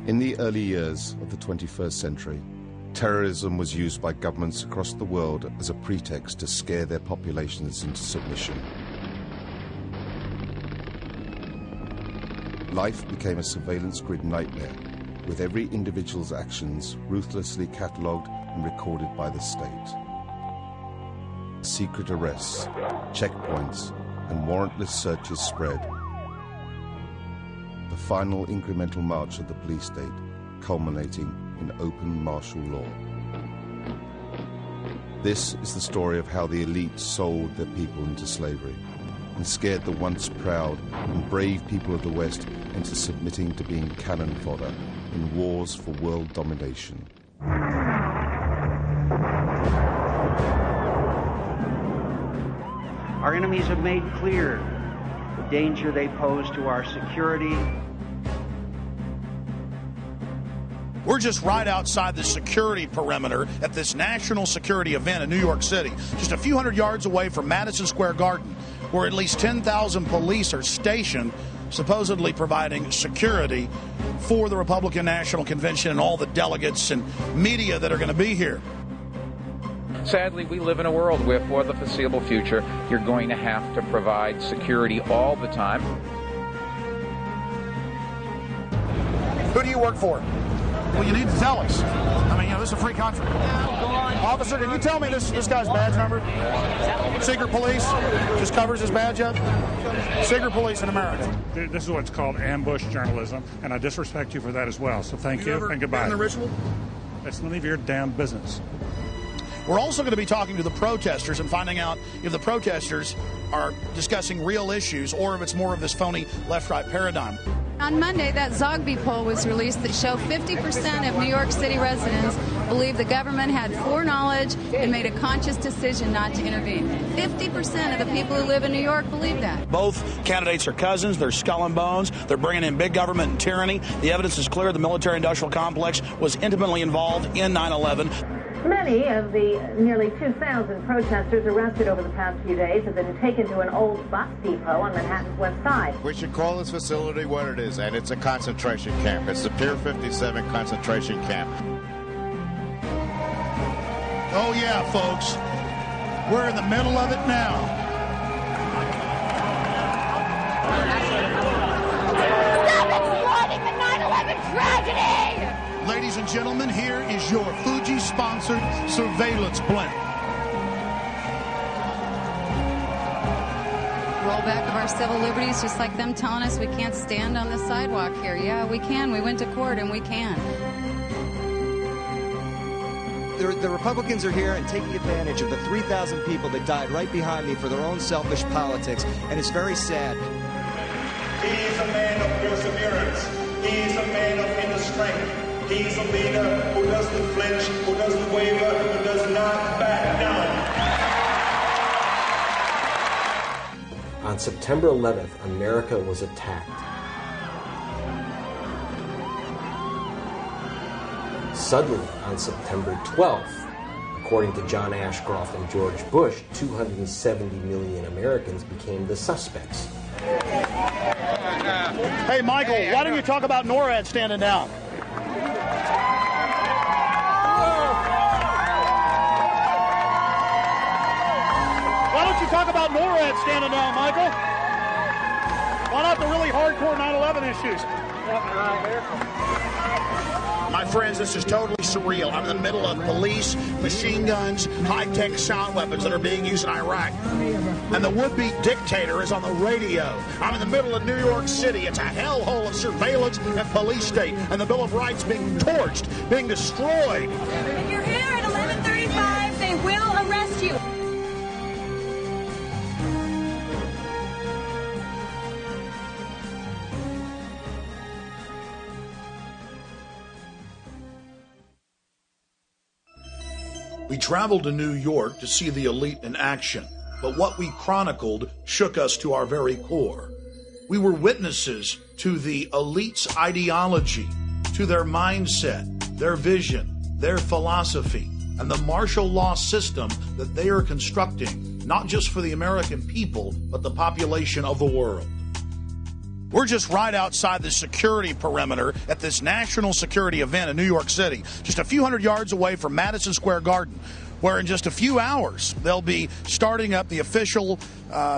In the early years of the 21st century, terrorism was used by governments across the world as a pretext to scare their populations into submission. Life became a surveillance grid nightmare, with every individual's actions ruthlessly catalogued and recorded by the state. Secret arrests, checkpoints, and warrantless searches spread. The final incremental march of the police state, culminating in open martial law. This is the story of how the elite sold their people into slavery and scared the once proud and brave people of the West into submitting to being cannon fodder in wars for world domination. Our enemies have made clear the danger they pose to our security. We're just right outside the security perimeter at this national security event in New York City, just a few hundred yards away from Madison Square Garden, where at least 10,000 police are stationed, supposedly providing security for the Republican National Convention and all the delegates and media that are going to be here. Sadly, we live in a world where, for the foreseeable future, you're going to have to provide security all the time. Who do you work for? Well, you need to tell us. I mean, this is a free country. Officer, can you tell me this guy's badge number? Secret Police just covers his badge up? Secret Police in America. This is what's called ambush journalism, and I disrespect you for that as well. So thank you and goodbye. The ritual? It's none of your damn business. We're also going to be talking to the protesters and finding out if the protesters are discussing real issues or if it's more of this phony left-right paradigm. On Monday, that Zogby poll was released that showed 50% of New York City residents believe the government had foreknowledge and made a conscious decision not to intervene. 50% of the people who live in New York believe that. Both candidates are cousins. They're skull and bones. They're bringing in big government and tyranny. The evidence is clear. The military-industrial complex was intimately involved in 9/11. Many of the nearly 2,000 protesters arrested over the past few days have been taken to an old bus depot on Manhattan's West Side. We should call this facility what it is, and it's a concentration camp. It's the Pier 57 concentration camp. Oh, yeah, folks. We're in the middle of it now. Stop exploiting the 9/11 tragedy! Ladies and gentlemen, here is your Fuji-sponsored surveillance blimp. Rollback of our civil liberties, just like them telling us we can't stand on the sidewalk here. Yeah, we can. We went to court and we can. The Republicans are here and taking advantage of the 3,000 people that died right behind me for their own selfish politics, and it's very sad. He is a man of perseverance. He is a man of inner strength. He's a leader who doesn't flinch, who doesn't waver, who does not back down. On September 11th, America was attacked. Suddenly, on September 12th, according to John Ashcroft and George Bush, 270 million Americans became the suspects. Hey, Michael, why don't you talk about NORAD standing down? Why don't you talk about NORAD standing down, Michael? Why not the really hardcore 9/11 issues? My friends, this is totally surreal. I'm in the middle of police, machine guns, high-tech sound weapons that are being used in Iraq. And the would-be dictator is on the radio. I'm in the middle of New York City. It's a hellhole of surveillance and police state. And the Bill of Rights being torched, being destroyed. If you're here at 11:35, they will arrest you. We traveled to New York to see the elite in action, but what we chronicled shook us to our very core. We were witnesses to the elite's ideology, to their mindset, their vision, their philosophy, and the martial law system that they are constructing, not just for the American people, but the population of the world. We're just right outside the security perimeter at this national security event in New York City, just a few hundred yards away from Madison Square Garden, where in just a few hours they'll be starting up the official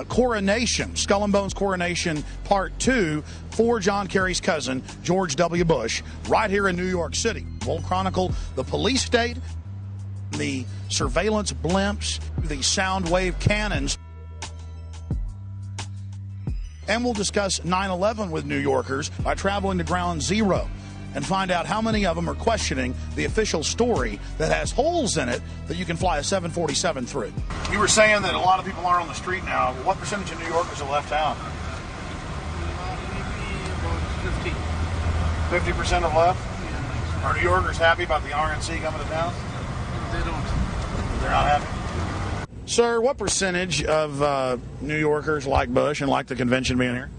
coronation, Skull and Bones coronation Part 2 for John Kerry's cousin, George W. Bush, right here in New York City. We'll chronicle the police state, the surveillance blimps, the sound wave cannons. And we'll discuss 9/11 with New Yorkers by traveling to Ground Zero and find out how many of them are questioning the official story that has holes in it that you can fly a 747 through. You were saying that a lot of people aren't on the street now. What percentage of New Yorkers have left town? 50% have left? Are New Yorkers happy about the RNC coming to town? They don't. They're not happy? Sir, what percentage of New Yorkers like Bush and like the convention being here?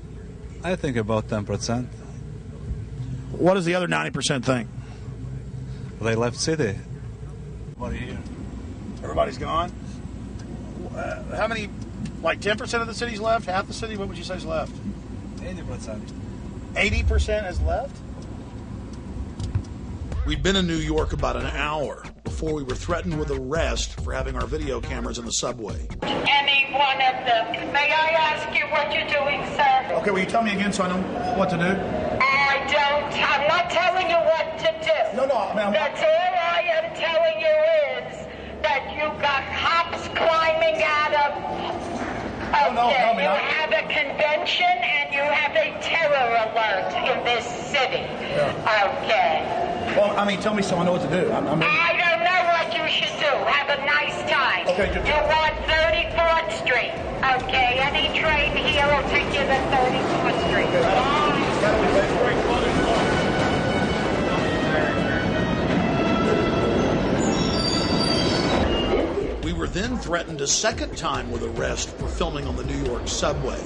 I think about 10%. What does the other 90% think? They left city. What are you? Everybody's gone? How many, like 10% of the city's left? Half the city? What would you say is left? 80%. 80% has left? We'd been in New York about an hour before we were threatened with arrest for having our video cameras in the subway. Any one of them. May I ask you what you're doing, sir? Okay, will you tell me again so I know what to do? I'm not telling you what to do. No, ma'am. That's all I am telling you is that you got cops climbing out of... Okay, you have a convention and you have a terror alert in this city. Yeah. Okay. Well, I mean, tell me so I know what to do. I don't know what you should do. Have a nice time. Okay, you want 34th Street. Okay, any train here will take you to 34th Street. We were then threatened a second time with arrest for filming on the New York subway.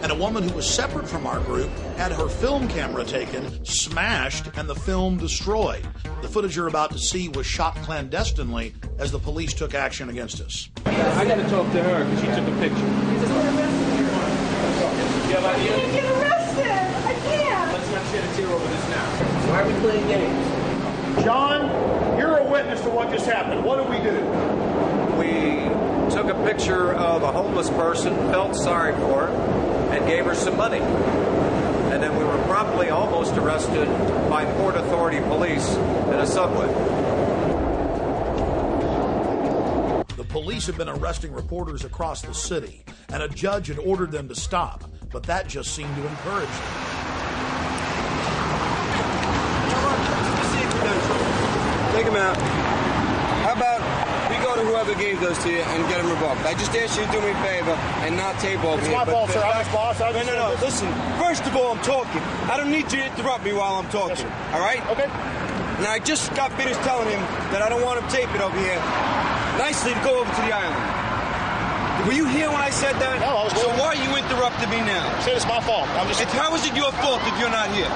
And a woman who was separate from our group had her film camera taken, smashed, and the film destroyed. The footage you're about to see was shot clandestinely as the police took action against us. I got to talk to her because she took a picture. I can't get arrested. I can't. Let's not shed a tear over this now. Why are we playing games? John, you're a witness to what just happened. What did we do? We took a picture of a homeless person, felt sorry for her, and gave her some money. And then we were promptly almost arrested by Port Authority police in a subway. The police had been arresting reporters across the city, and a judge had ordered them to stop, but that just seemed to encourage them. Take them out. How about we go to whoever gave those to you and get them revoked? I just asked you to do me a favor and not tape over here. It's my fault, sir. I'm his boss. No. Listen, first of all, I'm talking. I don't need you to interrupt me while I'm talking. Yes, all right? Okay. And I just got finished telling him that I don't want him taping over here. Nicely to go over to the island. Were you here when I said that? No, I was. So why are you interrupting me now? I said it's my fault. How is it your fault if you're not here?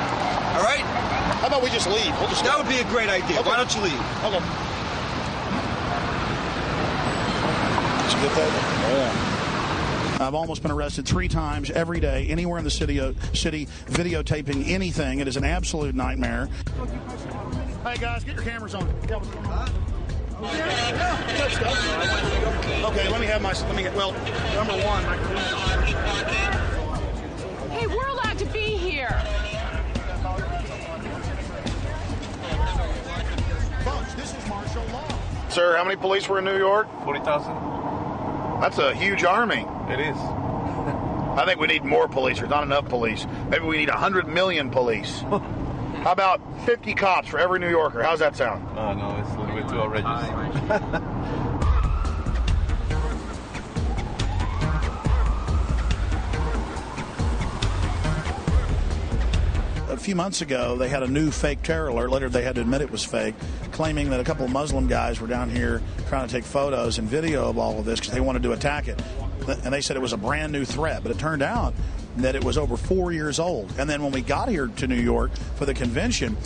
All right? How about we just leave? That would be a great idea. Okay. Why don't you leave? Okay. Did you get that? Oh, yeah. I've almost been arrested 3 times every day, anywhere in the city videotaping anything. It is an absolute nightmare. Hey, guys, get your cameras on. Yeah, what's going on? Okay, let me get, well, number one. Hey, we're allowed to be here. Folks, this is martial law. Sir, how many police were in New York? 40,000. That's a huge army. It is. I think we need more police. There's not enough police. Maybe we need 100 million police. How about 50 cops for every New Yorker? How's that sound? No, it's a little bit too outrageous. A few months ago, they had a new fake terror alert. Later, they had to admit it was fake, claiming that a couple of Muslim guys were down here trying to take photos and video of all of this because they wanted to attack it. And they said it was a brand new threat. But it turned out that it was over 4 years old. And then when we got here to New York for the convention,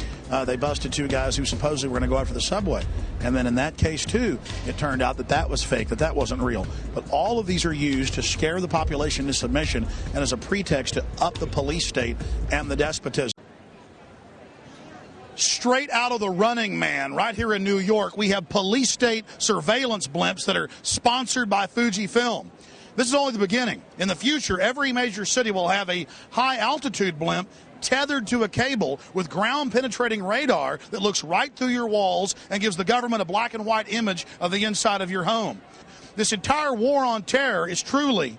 they busted 2 guys who supposedly were going to go after the subway. And then in that case, too, it turned out that that was fake, that wasn't real. But all of these are used to scare the population into submission and as a pretext to up the police state and the despotism. Straight out of The Running Man, right here in New York, we have police state surveillance blimps that are sponsored by Fujifilm. This is only the beginning. In the future, every major city will have a high-altitude blimp tethered to a cable with ground-penetrating radar that looks right through your walls and gives the government a black-and-white image of the inside of your home. This entire war on terror is truly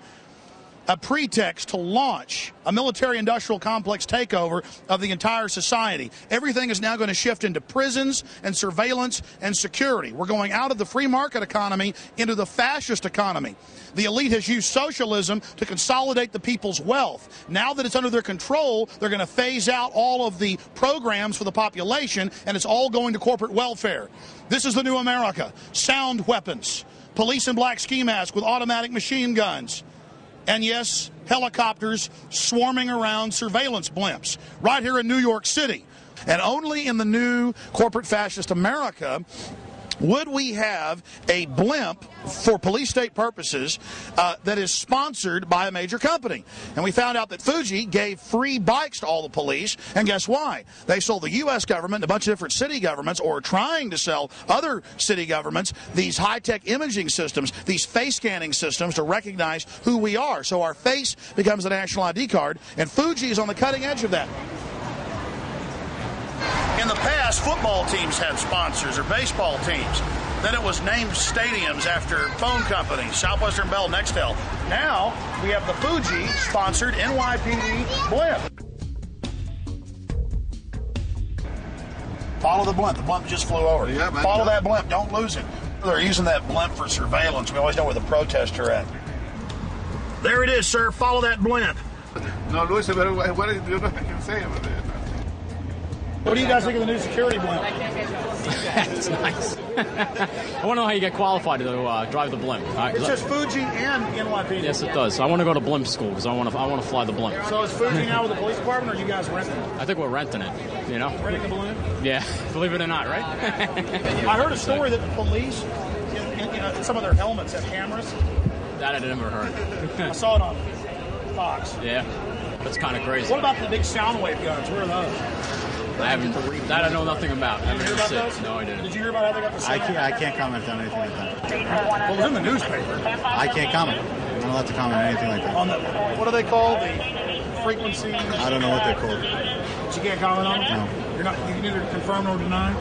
a pretext to launch a military-industrial complex takeover of the entire society. Everything is now going to shift into prisons and surveillance and security. We're going out of the free market economy into the fascist economy. The elite has used socialism to consolidate the people's wealth. Now that it's under their control, they're going to phase out all of the programs for the population, and it's all going to corporate welfare. This is the new America. Sound weapons, police in black ski masks with automatic machine guns, and yes, helicopters swarming around surveillance blimps right here in New York City. And only in the new corporate fascist America would we have a blimp for police state purposes that is sponsored by a major company. And we found out that Fuji gave free bikes to all the police, and guess why? They sold the U.S. government and a bunch of different city governments, or trying to sell other city governments, these high-tech imaging systems, these face scanning systems to recognize who we are. So our face becomes a national ID card, and Fuji is on the cutting edge of that. In the past, football teams had sponsors, or baseball teams. Then it was named stadiums after phone companies, Southwestern Bell, Nextel. Now we have the Fuji-sponsored NYPD blimp. Follow the blimp. The blimp just flew over. Yeah, follow that blimp. Don't lose it. They're using that blimp for surveillance. We always know where the protests are at. There it is, sir. Follow that blimp. No, Luis, what do you can say about it? What do you guys think of the new security blimp? That's nice. I want to know how you get qualified to drive the blimp. It says Fuji and NYPD. Yes, it does. I want to go to blimp school because I want to fly the blimp. So is Fuji now with the police department, or are you guys renting it? I think we're renting it. You know, renting the balloon. Yeah, believe it or not, right? I heard a story that the police, in some of their helmets, have cameras. That I never heard. I saw it on Fox. Yeah, that's kind of crazy. What about the big sound wave guns? Where are those? I know nothing about. Did you hear about those? No, I didn't. Did you hear about how they got the sound? I can't comment on anything like that. Well, it was in the newspaper. I can't comment. I'm not allowed to comment on anything like that. On the, what are they called? The frequencies? I don't know what they're called. But you can't comment on them? No. You're not. You can neither confirm nor deny?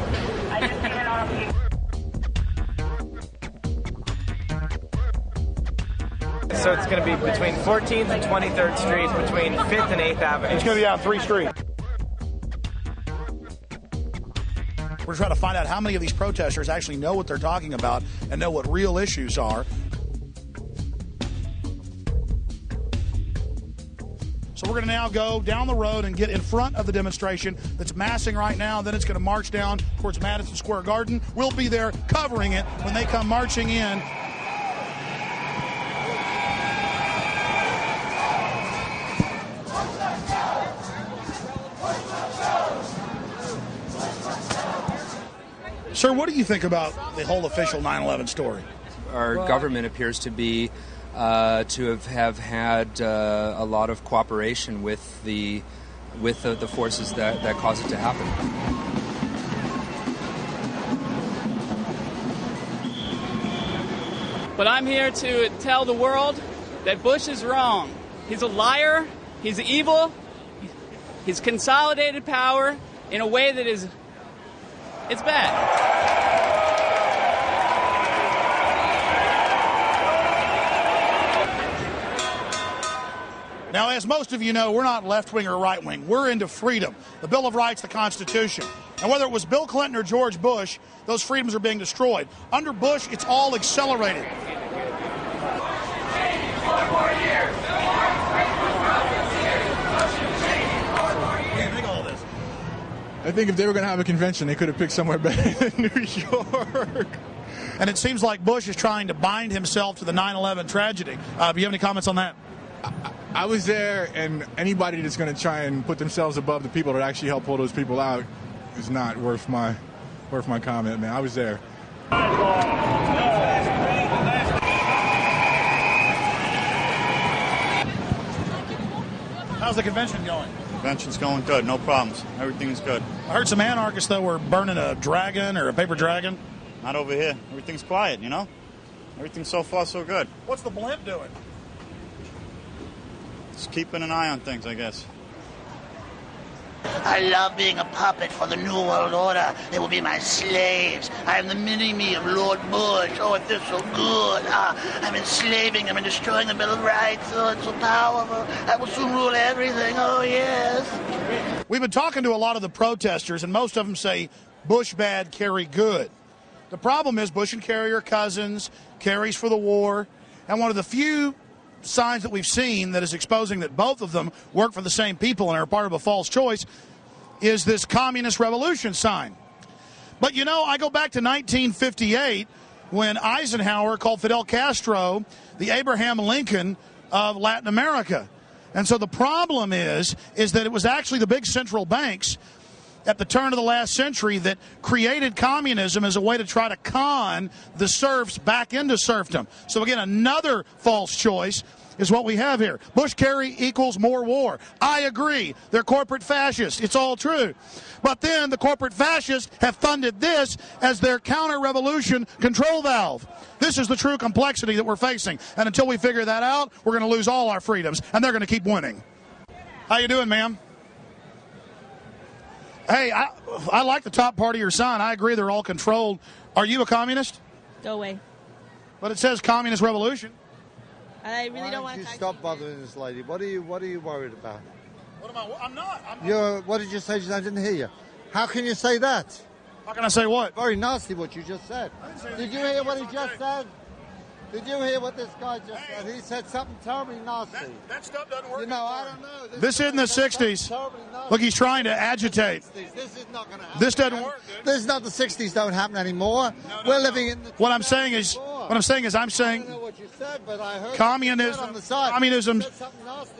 So it's going to be between 14th and 23rd Street, between 5th and 8th Avenue. It's going to be on 3 Street. We're trying to find out how many of these protesters actually know what they're talking about and know what real issues are. So we're going to now go down the road and get in front of the demonstration that's massing right now. Then it's going to march down towards Madison Square Garden. We'll be there covering it when they come marching in. Sir, what do you think about the whole official 9/11 story? Our government appears to be to have had a lot of cooperation with the forces that caused it to happen. But I'm here to tell the world that Bush is wrong. He's a liar. He's evil. He's consolidated power in a way that is, it's bad. Now, as most of you know, we're not left-wing or right-wing. We're into freedom, the Bill of Rights, the Constitution. And whether it was Bill Clinton or George Bush, those freedoms are being destroyed. Under Bush, it's all accelerated. I think if they were going to have a convention, they could have picked somewhere better than New York. And it seems like Bush is trying to bind himself to the 9/11 tragedy. Do you have any comments on that? I was there, and anybody that's going to try and put themselves above the people that actually help pull those people out is not worth my comment, man. I was there. How's the convention going? Convention's going good, no problems. Everything's good. I heard some anarchists, though, were burning a dragon or a paper dragon. Not over here. Everything's quiet, you know? Everything's so far so good. What's the blimp doing? Just keeping an eye on things, I guess. I love being a puppet for the New World Order. They will be my slaves. I am the mini-me of Lord Bush. Oh, it feels so good. I'm enslaving them and destroying the Bill of Rights. Oh, it's so powerful. I will soon rule everything. Oh, yes. We've been talking to a lot of the protesters, and most of them say Bush bad, Kerry good. The problem is Bush and Kerry are cousins. Kerry's for the war. And one of the few signs that we've seen that is exposing that both of them work for the same people and are part of a false choice is this communist revolution sign. But, you know, I go back to 1958 when Eisenhower called Fidel Castro the Abraham Lincoln of Latin America. And so the problem is that it was actually the big central banks at the turn of the last century that created communism as a way to try to con the serfs back into serfdom. So again, another false choice is what we have here. Bush-Kerry equals more war. I agree. They're corporate fascists. It's all true. But then the corporate fascists have funded this as their counter-revolution control valve. This is the true complexity that we're facing. And until we figure that out, we're going to lose all our freedoms, and they're going to keep winning. How you doing, ma'am? Hey, I like the top part of your sign. I agree they're all controlled. Are you a communist? Go away. But it says communist revolution. I really don't want to stop bothering this lady. What are you worried about? What am I? I'm not. What did you say? I didn't hear you. How can you say that? How can I say what? Very nasty what you just said. Did you hear what he just said? Did you hear what this guy just said? He said something terribly nasty. That stuff doesn't work. You know, I don't know. This isn't the 60s. Look, he's trying to agitate. This is not going to happen. This doesn't work, dude. This is not the 60s. Don't happen anymore. We're living in the. What I'm saying is, I'm saying. I don't know what you said, but I heard communism. On the side. Communism.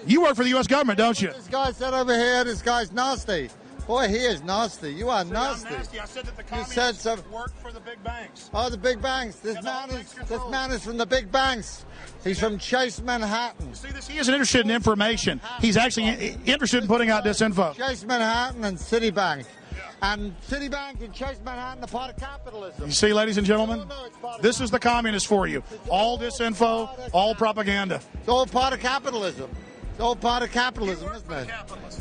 You work for the U.S. government, don't you? This guy said over here. This guy's nasty. Boy, he is nasty. You are nasty. I'm nasty. I said that the communists work for the big banks. Oh, the big banks. This man is from the big banks. He's from Chase Manhattan. See this? He isn't interested in information. He's actually interested in putting out disinfo. Chase Manhattan and Citibank. And Citibank and Chase Manhattan are part of capitalism. You see, ladies and gentlemen, this is the communist for you. All disinfo, all propaganda. It's all part of capitalism. It's all part of capitalism, isn't it?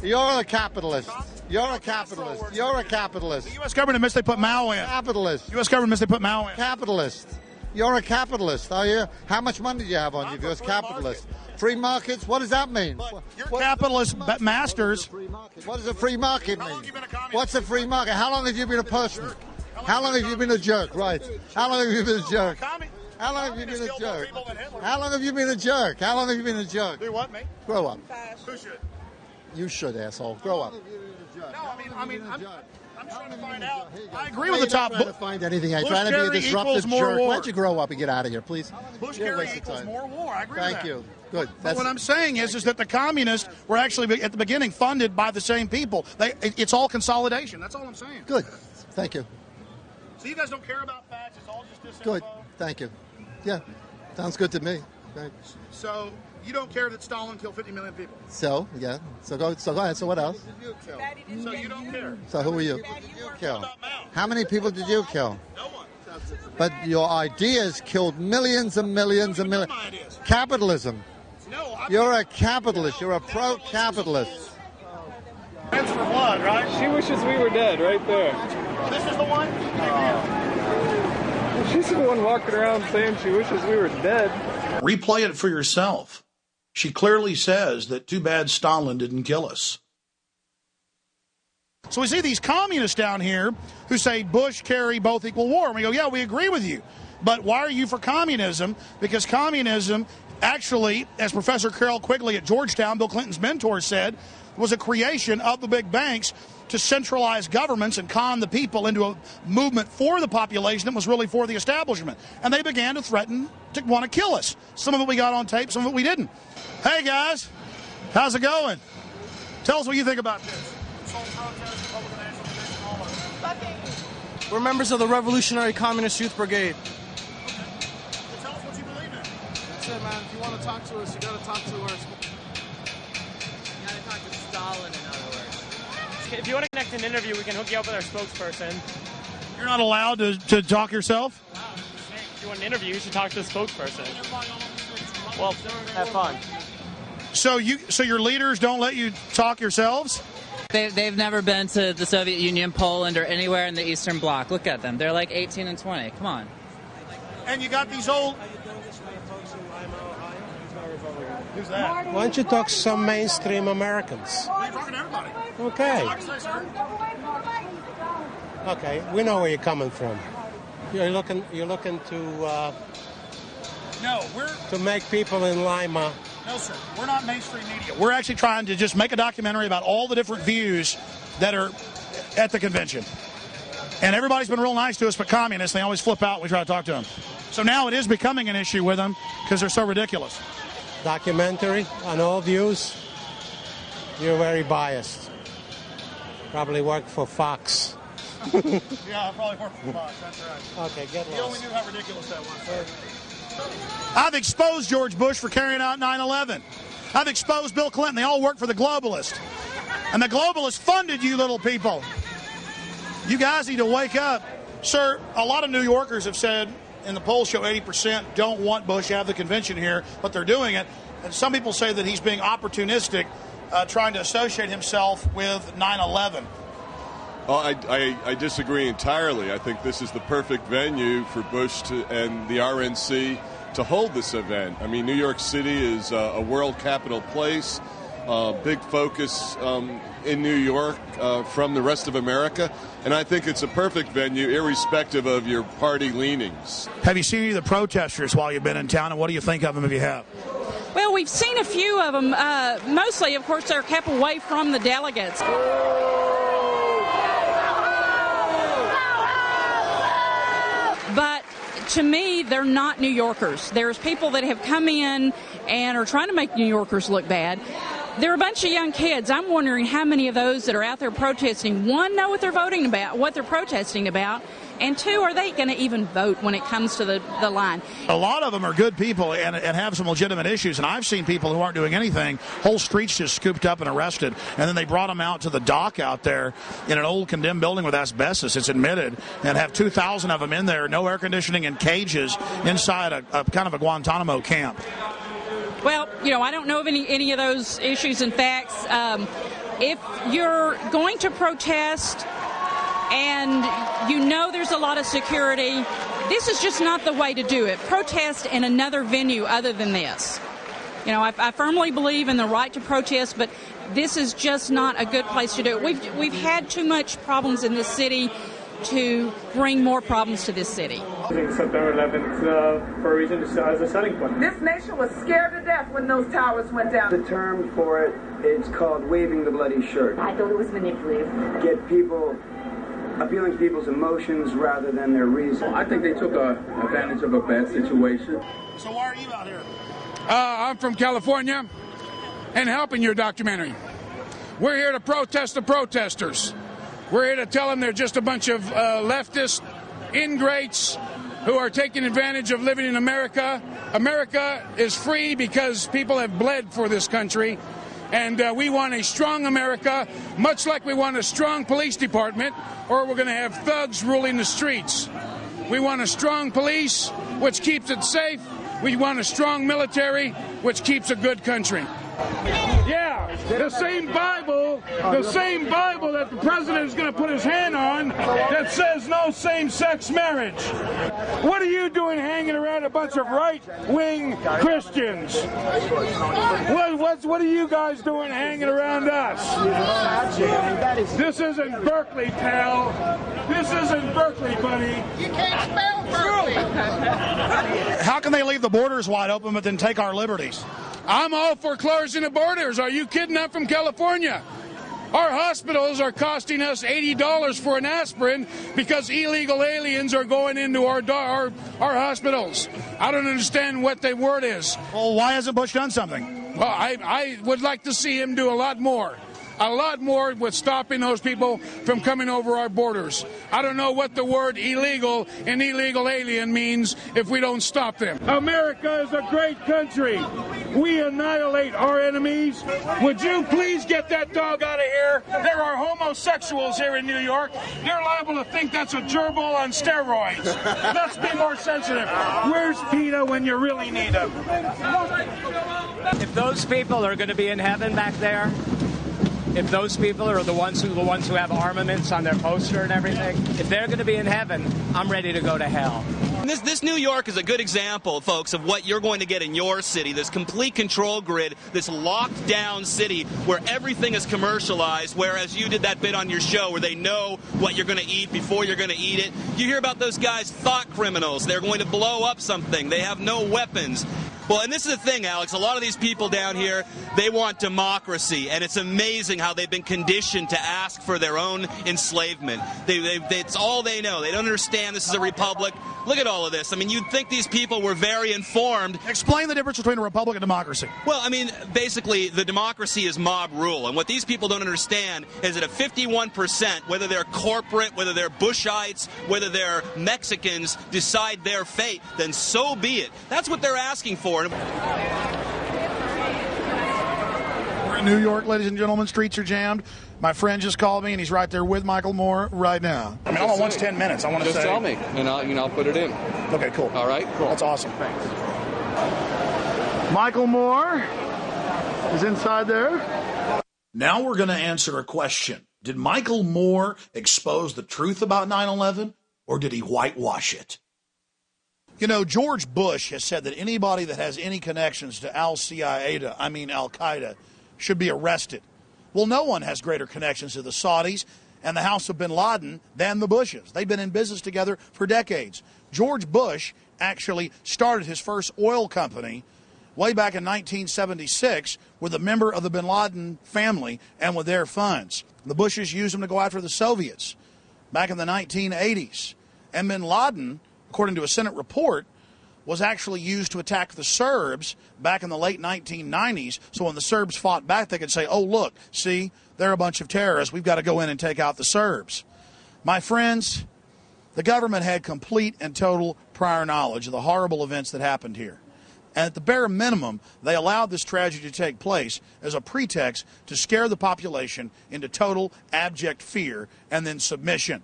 You're a capitalist. You're a capitalist. You're a capitalist. The U.S. government admits they put Mao in. Capitalist. U.S. government admits they put Mao in. Capitalist. You're a capitalist, are you? How much money do you have on you if you're a capitalist? Free markets? What does that mean? You're capitalist masters. What does a free market mean? What's a free market? How long have you been a person? How long have you been a jerk? Right. How long have you been a jerk? How long have you been a jerk? How long have you been a jerk? How long have you been a jerk? Do what, me? Grow up. Who should? You should, asshole. Grow up. No, I'm trying to find out. I agree with the top. I'm trying to find anything. I'm trying to be a disruptive jerk. Why don't you grow up and get out of here, please? Bush-Kerry equals more war. I agree with that. Thank you. Good. But what I'm saying is that the communists were actually, at the beginning, funded by the same people. It's all consolidation. That's all I'm saying. Good. Thank you. So you guys don't care about facts. It's all just disinfo. Good. Thank you. Yeah. Sounds good to me. Thanks. So you don't care that Stalin killed 50 million people? So, yeah. So go ahead. So what else? So you don't care? So who are you? Kill. How many people did you kill? No one. But your ideas killed millions and millions and millions. Capitalism. No, you're a capitalist. You're a pro-capitalist. Hands for blood, right? She wishes we were dead, right there. This is the one? She's the one walking around saying she wishes we were dead. Replay it for yourself. She clearly says that too bad Stalin didn't kill us. So we see these communists down here who say Bush, Kerry, both equal war. And we go, yeah, we agree with you. But why are you for communism? Because communism actually, as Professor Carol Quigley at Georgetown, Bill Clinton's mentor, said, was a creation of the big banks to centralize governments and con the people into a movement for the population that was really for the establishment. And they began to threaten to want to kill us. Some of it we got on tape, some of it we didn't. Hey, guys, How's it going? Tell us what you think about this. We're members of the Revolutionary Communist Youth Brigade. Tell us what you believe in. That's it, man. If you want to talk to us, you got to talk to us. You gotta talk to Stalin, in other words. If you want to connect an interview, we can hook you up with our spokesperson. You're not allowed to talk yourself? If you want an interview, you should talk to the spokesperson. Well, have fun. So your leaders don't let you talk yourselves? They've never been to the Soviet Union, Poland, or anywhere in the Eastern Bloc. Look at them. They're like 18 and 20. Come on. And you got these old... Who's that? Why don't you talk to some mainstream Americans? You're talking to everybody. Okay. Okay, we know where you're coming from. You're looking to to make people in Lima. No, sir. We're not mainstream media. We're actually trying to just make a documentary about all the different views that are at the convention. And everybody's been real nice to us, but communists, they always flip out when we try to talk to them. So now it is becoming an issue with them because they're so ridiculous. Documentary on all views. You're very biased. Probably work for Fox. Yeah, I probably work for Fox. That's right. Okay, get lost. You only knew how ridiculous that was. I've exposed George Bush for carrying out 9/11. I've exposed Bill Clinton. They all work for the globalists. And the globalists funded you little people. You guys need to wake up. Sir, a lot of New Yorkers have said, and the polls show 80% don't want Bush to have the convention here, but they're doing it. And some people say that he's being opportunistic, trying to associate himself with 9/11. Oh, I disagree entirely. I think this is the perfect venue for Bush and the RNC to hold this event. I mean, New York City is a world capital place, big focus in New York from the rest of America, and I think it's a perfect venue irrespective of your party leanings. Have you seen any of the protesters while you've been in town, and what do you think of them if you have? Well, we've seen a few of them. Mostly, of course, they're kept away from the delegates. But to me, they're not New Yorkers. There's people that have come in and are trying to make New Yorkers look bad. They're a bunch of young kids. I'm wondering how many of those that are out there protesting, one, know what they're voting about, what they're protesting about, and two, are they going to even vote when it comes to the line? A lot of them are good people and have some legitimate issues, and I've seen people who aren't doing anything, whole streets just scooped up and arrested, and then they brought them out to the dock out there in an old condemned building with asbestos, it's admitted, and have 2,000 of them in there, no air conditioning and cages inside a kind of a Guantanamo camp. Well, I don't know of any of those issues and facts. If you're going to protest and there's a lot of security, this is just not the way to do it. Protest in another venue other than this. I firmly believe in the right to protest, but this is just not a good place to do it. We've had too much problems in this city to bring more problems to this city. September 11th for a reason as a selling point. This nation was scared to death when those towers went down. The term for it is called waving the bloody shirt. I thought it was manipulative. Get people appealing to people's emotions rather than their reason. I think they took advantage of a bad situation. So why are you out here? I'm from California and helping your documentary. We're here to protest the protesters. We're here to tell them they're just a bunch of leftist ingrates who are taking advantage of living in America. America is free because people have bled for this country. And we want a strong America, much like we want a strong police department, or we're going to have thugs ruling the streets. We want a strong police, which keeps it safe. We want a strong military, which keeps a good country. Yeah, the same Bible that the president is going to put his hand on that says no same-sex marriage. What are you doing hanging around a bunch of right-wing Christians? What are you guys doing hanging around us? This isn't Berkeley, pal. This isn't Berkeley, buddy. You can't spell Berkeley. How can they leave the borders wide open but then take our liberties? I'm all for closing the borders. Are you kidding? I'm from California. Our hospitals are costing us $80 for an aspirin because illegal aliens are going into our hospitals. I don't understand what the word is. Well, why hasn't Bush done something? Well, I would like to see him do a lot more with stopping those people from coming over our borders. I don't know what the word illegal and illegal alien means if we don't stop them. America is a great country. We annihilate our enemies. Would you please get that dog out of here? There are homosexuals here in New York. They're liable to think that's a gerbil on steroids. Let's be more sensitive. Where's PETA when you really need him? If those people are going to be in heaven back there, if those people are the ones who have armaments on their poster and everything, if they're going to be in heaven, I'm ready to go to hell. This New York is a good example, folks, of what you're going to get in your city, this complete control grid, this locked down city where everything is commercialized, whereas you did that bit on your show where they know what you're going to eat before you're going to eat it. You hear about those guys, thought criminals. They're going to blow up something. They have no weapons. Well, and this is the thing, Alex, a lot of these people down here, they want democracy, and it's amazing how they've been conditioned to ask for their own enslavement. It's all they know. They don't understand this is a republic. Look at all of this. I mean, you'd think these people were very informed. Explain the difference between a republic and democracy. Well, I mean, basically, the democracy is mob rule, and what these people don't understand is that if 51%, whether they're corporate, whether they're Bushites, whether they're Mexicans, decide their fate, then so be it. That's what they're asking for. We're in New York, ladies and gentlemen. Streets are jammed. My friend just called me, and he's right there with Michael Moore right now. I mean, all I want's 10 minutes. I want to say. Just tell me, and I'll put it in. Okay, cool. All right, cool. That's awesome. Thanks. Michael Moore is inside there. Now we're going to answer a question. Did Michael Moore expose the truth about 9/11, or did he whitewash it? You know, George Bush has said that anybody that has any connections to Al-Qaeda, should be arrested. Well, no one has greater connections to the Saudis and the House of bin Laden than the Bushes. They've been in business together for decades. George Bush actually started his first oil company way back in 1976 with a member of the bin Laden family and with their funds. The Bushes used them to go after the Soviets back in the 1980s. And bin Laden, according to a Senate report, was actually used to attack the Serbs back in the late 1990s. So when the Serbs fought back, they could say, oh, look, see, they're a bunch of terrorists. We've got to go in and take out the Serbs. My friends, the government had complete and total prior knowledge of the horrible events that happened here. And at the bare minimum, they allowed this tragedy to take place as a pretext to scare the population into total abject fear and then submission.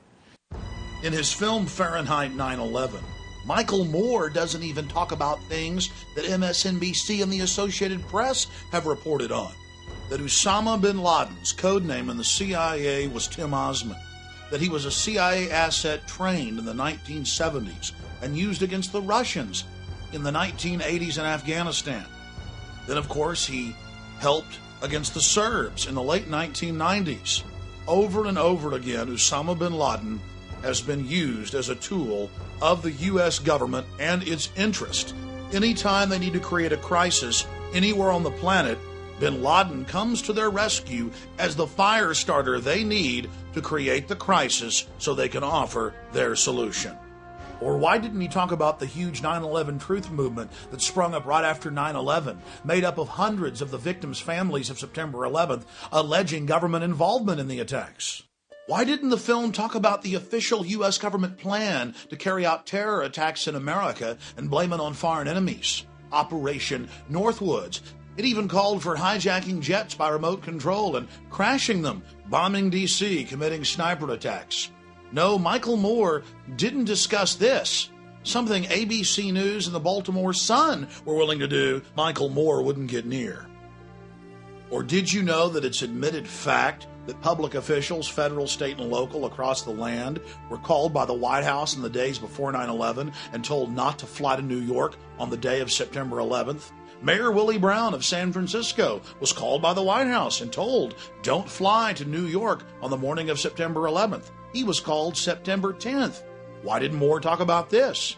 In his film Fahrenheit 9/11, Michael Moore doesn't even talk about things that MSNBC and the Associated Press have reported on. That Osama bin Laden's code name in the CIA was Tim Osman. That he was a CIA asset trained in the 1970s and used against the Russians in the 1980s in Afghanistan. Then, of course, he helped against the Serbs in the late 1990s. Over and over again, Osama bin Laden has been used as a tool of the U.S. government and its interest. Anytime they need to create a crisis anywhere on the planet, bin Laden comes to their rescue as the fire starter they need to create the crisis so they can offer their solution. Or why didn't he talk about the huge 9/11 truth movement that sprung up right after 9/11, made up of hundreds of the victims' families of September 11th, alleging government involvement in the attacks? Why didn't the film talk about the official U.S. government plan to carry out terror attacks in America and blame it on foreign enemies? Operation Northwoods. It even called for hijacking jets by remote control and crashing them, bombing D.C., committing sniper attacks. No, Michael Moore didn't discuss this. Something ABC News and the Baltimore Sun were willing to do, Michael Moore wouldn't get near. Or did you know that it's admitted fact that public officials, federal, state, and local across the land, were called by the White House in the days before 9/11 and told not to fly to New York on the day of September 11th? Mayor Willie Brown of San Francisco was called by the White House and told, don't fly to New York on the morning of September 11th. He was called September 10th. Why didn't Moore talk about this?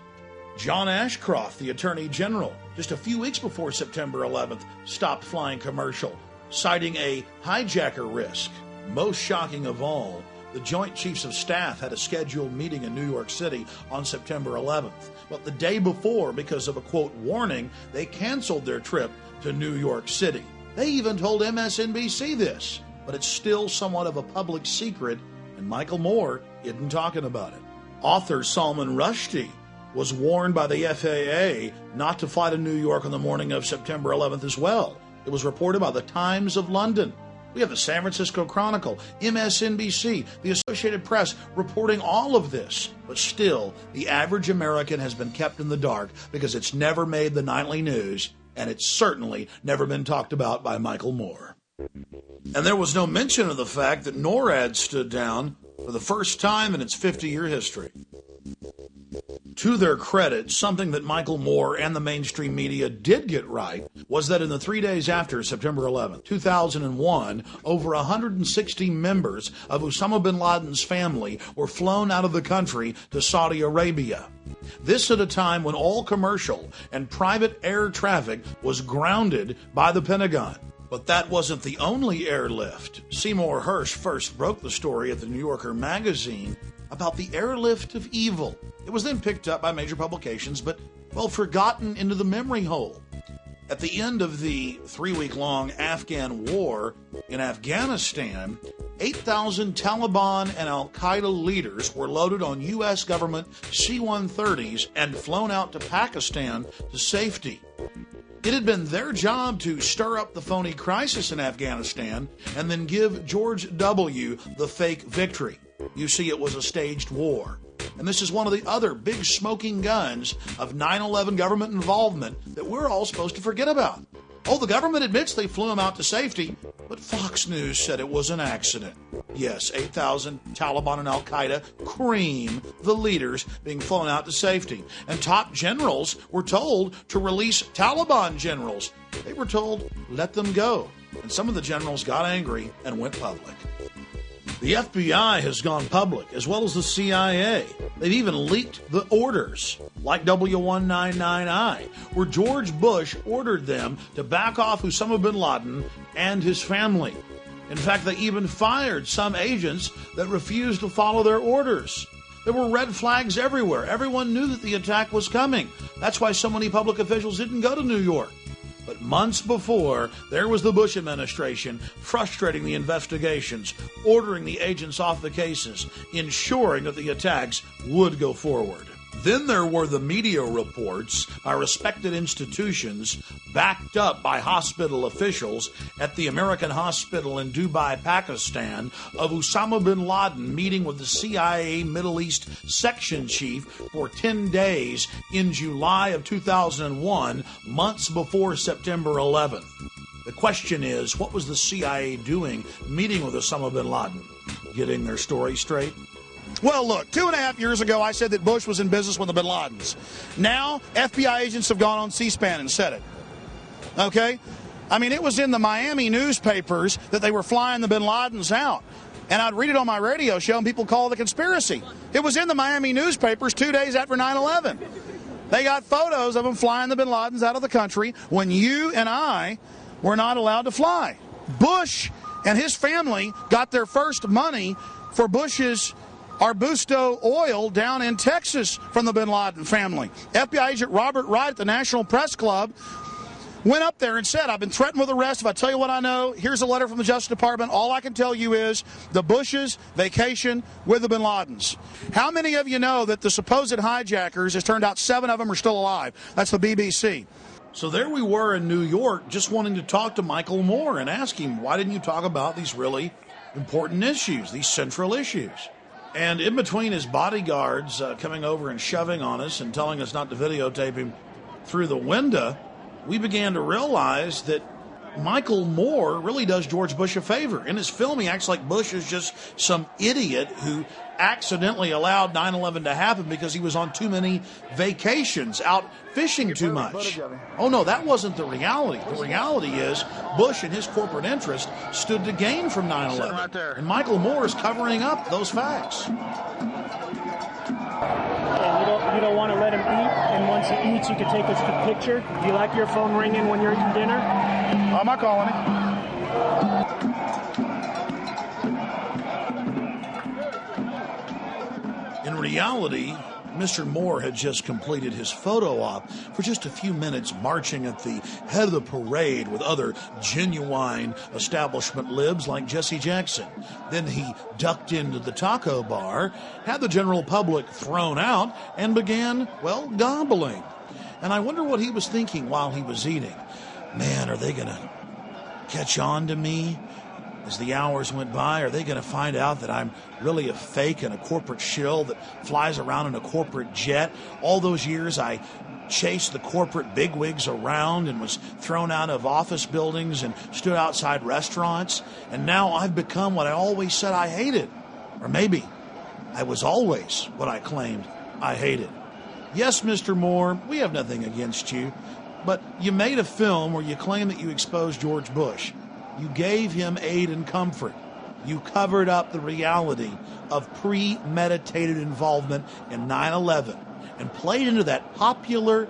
John Ashcroft, the Attorney General, just a few weeks before September 11th, stopped flying commercial, citing a hijacker risk. Most shocking of all, The Joint Chiefs of Staff had a scheduled meeting in New York City on September 11th. But the day before, because of a, quote, warning, they canceled their trip to New York City. They even told MSNBC this, but it's still somewhat of a public secret, and Michael Moore isn't talking about it. Author Salman Rushdie was warned by the FAA not to fly to New York on the morning of September 11th as well. It was reported by the Times of London. We have the San Francisco Chronicle, MSNBC, the Associated Press reporting all of this. But still, the average American has been kept in the dark because it's never made the nightly news, and it's certainly never been talked about by Michael Moore. And there was no mention of the fact that NORAD stood down for the first time in its 50-year history. To their credit, something that Michael Moore and the mainstream media did get right was that in the 3 days after September 11, 2001, over 160 members of Osama bin Laden's family were flown out of the country to Saudi Arabia. This at a time when all commercial and private air traffic was grounded by the Pentagon. But that wasn't the only airlift. Seymour Hersh first broke the story at the New Yorker magazine about the airlift of evil. It was then picked up by major publications, but, well, forgotten into the memory hole. At the end of the 3-week-long Afghan war in Afghanistan, 8,000 Taliban and al-Qaeda leaders were loaded on U.S. government C-130s and flown out to Pakistan to safety. It had been their job to stir up the phony crisis in Afghanistan and then give George W. the fake victory. You see, it was a staged war. And this is one of the other big smoking guns of 9/11 government involvement that we're all supposed to forget about. Oh, the government admits they flew him out to safety, but Fox News said it was an accident. Yes, 8,000 Taliban and al-Qaeda cream the leaders being flown out to safety. And top generals were told to release Taliban generals. They were told, let them go. And some of the generals got angry and went public. The FBI has gone public, as well as the CIA. They've even leaked the orders, like W199I, where George Bush ordered them to back off Osama bin Laden and his family. In fact, they even fired some agents that refused to follow their orders. There were red flags everywhere. Everyone knew that the attack was coming. That's why so many public officials didn't go to New York. But months before, there was the Bush administration frustrating the investigations, ordering the agents off the cases, ensuring that the attacks would go forward. Then there were the media reports by respected institutions, backed up by hospital officials at the American hospital in Dubai, Pakistan, of Osama bin Laden meeting with the CIA Middle East section chief for 10 days in July of 2001, months before September 11th. The question is, what was the CIA doing meeting with Osama bin Laden? Getting their story straight? Well, look, 2.5 years ago, I said that Bush was in business with the bin Ladens. Now, FBI agents have gone on C-SPAN and said it. Okay? I mean, it was in the Miami newspapers that they were flying the bin Ladens out. And I'd read it on my radio show, and people call it a conspiracy. It was in the Miami newspapers 2 days after 9/11. They got photos of them flying the bin Ladens out of the country when you and I were not allowed to fly. Bush and his family got their first money for Bush's Arbusto oil down in Texas from the bin Laden family. FBI agent Robert Wright at the National Press Club went up there and said, I've been threatened with arrest. If I tell you what I know, here's a letter from the Justice Department. All I can tell you is the Bushes vacation with the bin Ladens. How many of you know that the supposed hijackers, it turned out 7 of them are still alive? That's the BBC. So there we were in New York just wanting to talk to Michael Moore and ask him, why didn't you talk about these really important issues, these central issues? And in between his bodyguards coming over and shoving on us and telling us not to videotape him through the window, we began to realize that Michael Moore really does George Bush a favor. In his film, he acts like Bush is just some idiot who accidentally allowed 9/11 to happen because he was on too many vacations, out fishing too much. Oh, no, that wasn't the reality. The reality is Bush and his corporate interest stood to gain from 9/11. And Michael Moore is covering up those facts. You don't want to let him eat, and once he eats, you can take a picture. Do you like your phone ringing when you're eating dinner? I'm not calling him. In reality, Mr. Moore had just completed his photo op for just a few minutes, marching at the head of the parade with other genuine establishment libs like Jesse Jackson. Then he ducked into the taco bar, had the general public thrown out, and began, well, gobbling. And I wonder what he was thinking while he was eating. Man, are they going to catch on to me? As the hours went by, are they going to find out that I'm really a fake and a corporate shill that flies around in a corporate jet? All those years I chased the corporate bigwigs around and was thrown out of office buildings and stood outside restaurants. And now I've become what I always said I hated. Or maybe I was always what I claimed I hated. Yes, Mr. Moore, we have nothing against you. But you made a film where you claim that you exposed George Bush. You gave him aid and comfort. You covered up the reality of premeditated involvement in 9/11 and played into that popular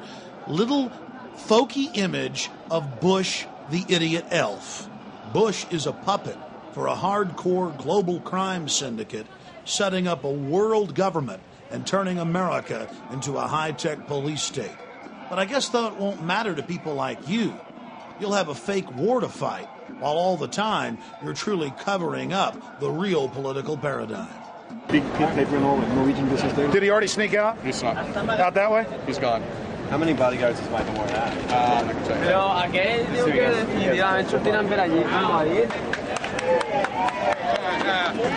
little folky image of Bush the idiot elf. Bush is a puppet for a hardcore global crime syndicate setting up a world government and turning America into a high-tech police state. But I guess, though, it won't matter to people like you. You'll have a fake war to fight, while all the time you're truly covering up the real political paradigm. Big paper Norwegian business there. Did he already sneak out? He's not. Out that way? He's gone. How many bodyguards does Michael Moore have? I can tell you. Pero aquel digo que definitivamente tienen ver allí como ahí.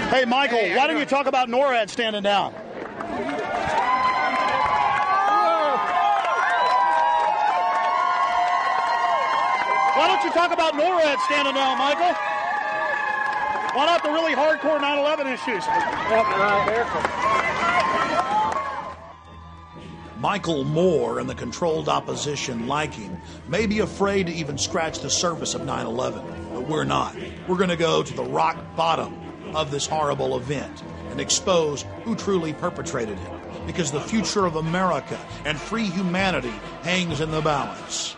Hey, Michael, why don't you talk about NORAD standing down? Why don't you talk about NORAD standing down, Michael? Why not the really hardcore 9/11 issues? Michael Moore and the controlled opposition like him may be afraid to even scratch the surface of 9/11, but we're not. We're going to go to the rock bottom of this horrible event and expose who truly perpetrated it, because the future of America and free humanity hangs in the balance.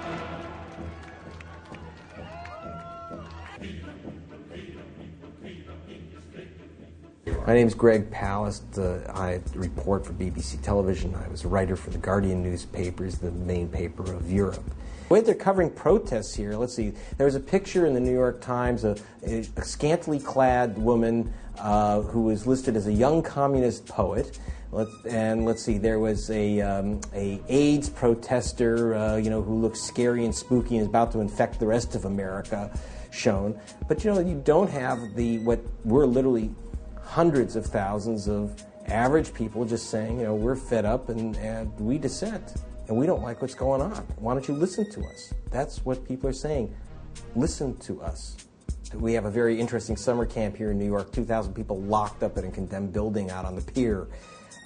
My name is Greg Palast. I report for BBC Television. I was a writer for the Guardian newspapers, the main paper of Europe. The way they're covering protests here, let's see, there was a picture in the New York Times of a scantily clad woman who was listed as a young communist poet. Let's see, there was a AIDS protester, who looks scary and spooky and is about to infect the rest of America shown. But, you don't have what we're literally hundreds of thousands of average people just saying, we're fed up and we dissent and we don't like what's going on. Why don't you listen to us? That's what people are saying. Listen to us. We have a very interesting summer camp here in New York, 2,000 people locked up in a condemned building out on the pier.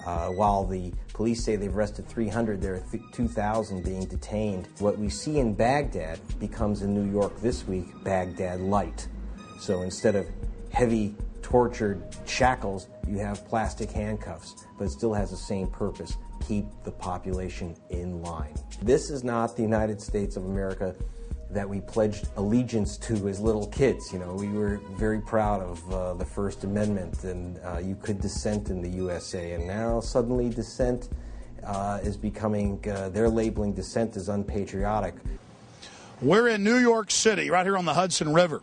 While the police say they've arrested 300, there are 2,000 being detained. What we see in Baghdad becomes in New York this week, Baghdad Light. So instead of heavy tortured shackles, you have plastic handcuffs, but it still has the same purpose: keep the population in line. This is not the United States of America that we pledged allegiance to as little kids. We were very proud of the First Amendment, and you could dissent in the USA, and now suddenly dissent is becoming, they're labeling dissent as unpatriotic. We're in New York City, right here on the Hudson River.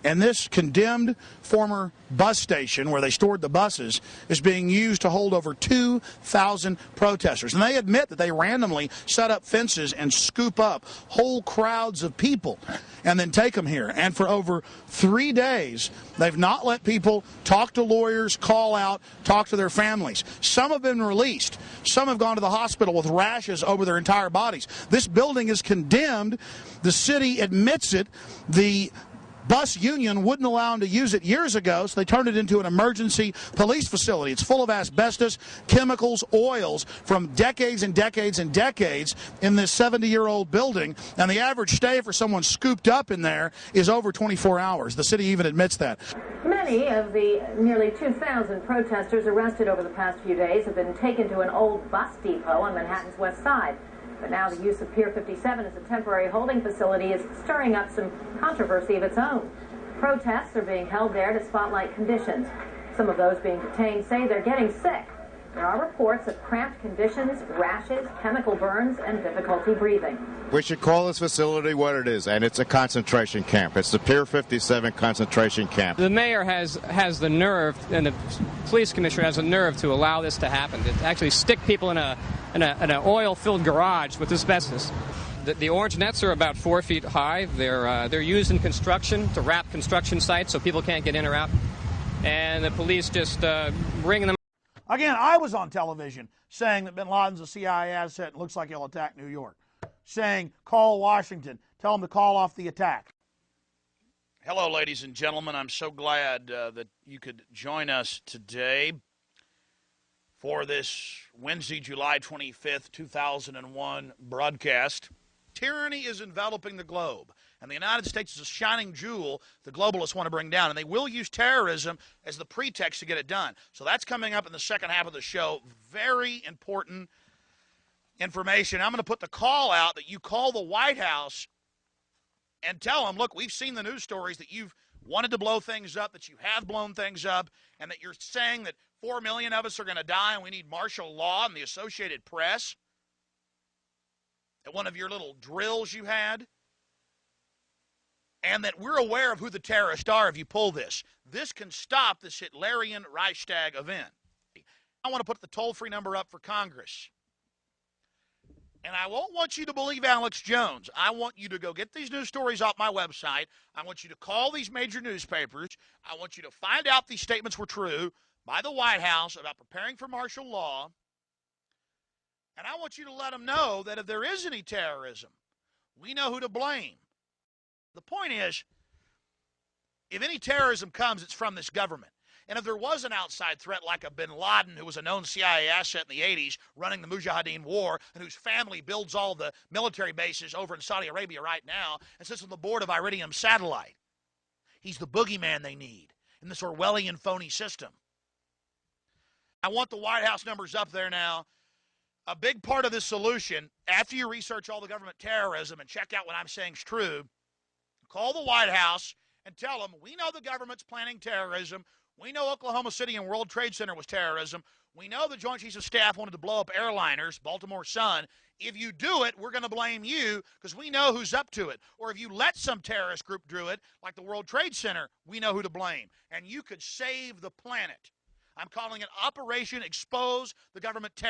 And this condemned former bus station where they stored the buses is being used to hold over 2,000 protesters. And they admit that they randomly set up fences and scoop up whole crowds of people and then take them here. And for over 3 days, they've not let people talk to lawyers, call out, talk to their families. Some have been released. Some have gone to the hospital with rashes over their entire bodies. This building is condemned. The city admits it. The bus union wouldn't allow them to use it years ago, so they turned it into an emergency police facility. It's full of asbestos, chemicals, oils from decades and decades and decades in this 70-year-old building, and the average stay for someone scooped up in there is over 24 hours. The city even admits that. Many of the nearly 2,000 protesters arrested over the past few days have been taken to an old bus depot on Manhattan's West Side. But now the use of Pier 57 as a temporary holding facility is stirring up some controversy of its own. Protests are being held there to spotlight conditions. Some of those being detained say they're getting sick. There are reports of cramped conditions, rashes, chemical burns, and difficulty breathing. We should call this facility what it is, and it's a concentration camp. It's the Pier 57 concentration camp. The mayor has the nerve, and the police commissioner has the nerve to allow this to happen, to actually stick people in an oil-filled garage with asbestos. The orange nets are about 4 feet high. They're used in construction to wrap construction sites so people can't get in or out. And the police just bring them. Again, I was on television saying that bin Laden's a CIA asset and looks like he'll attack New York. Saying, call Washington, tell them to call off the attack. Hello, ladies and gentlemen. I'm so glad that you could join us today for this Wednesday, July 25th, 2001 broadcast. Tyranny is enveloping the globe, and the United States is a shining jewel the globalists want to bring down, and they will use terrorism as the pretext to get it done. So that's coming up in the second half of the show. Very important information. I'm going to put the call out that you call the White House and tell them, look, we've seen the news stories that you've wanted to blow things up, that you have blown things up, and that you're saying that 4 million of us are going to die and we need martial law and the Associated Press at one of your little drills you had, and that we're aware of who the terrorists are if you pull this. This can stop this Hitlerian Reichstag event. I want to put the toll-free number up for Congress. And I won't want you to believe Alex Jones. I want you to go get these news stories off my website. I want you to call these major newspapers. I want you to find out these statements were true by the White House about preparing for martial law. And I want you to let them know that if there is any terrorism, we know who to blame. The point is, if any terrorism comes, it's from this government. And if there was an outside threat like a bin Laden, who was a known CIA asset in the 80s, running the Mujahideen war, and whose family builds all the military bases over in Saudi Arabia right now, and sits on the board of Iridium Satellite, he's the boogeyman they need in this Orwellian phony system. I want the White House numbers up there now. A big part of this solution, after you research all the government terrorism and check out what I'm saying is true, call the White House and tell them, we know the government's planning terrorism. We know Oklahoma City and World Trade Center was terrorism. We know the Joint Chiefs of Staff wanted to blow up airliners, Baltimore Sun. If you do it, we're going to blame you because we know who's up to it. Or if you let some terrorist group do it, like the World Trade Center, we know who to blame. And you could save the planet. I'm calling it Operation Expose the Government Terror.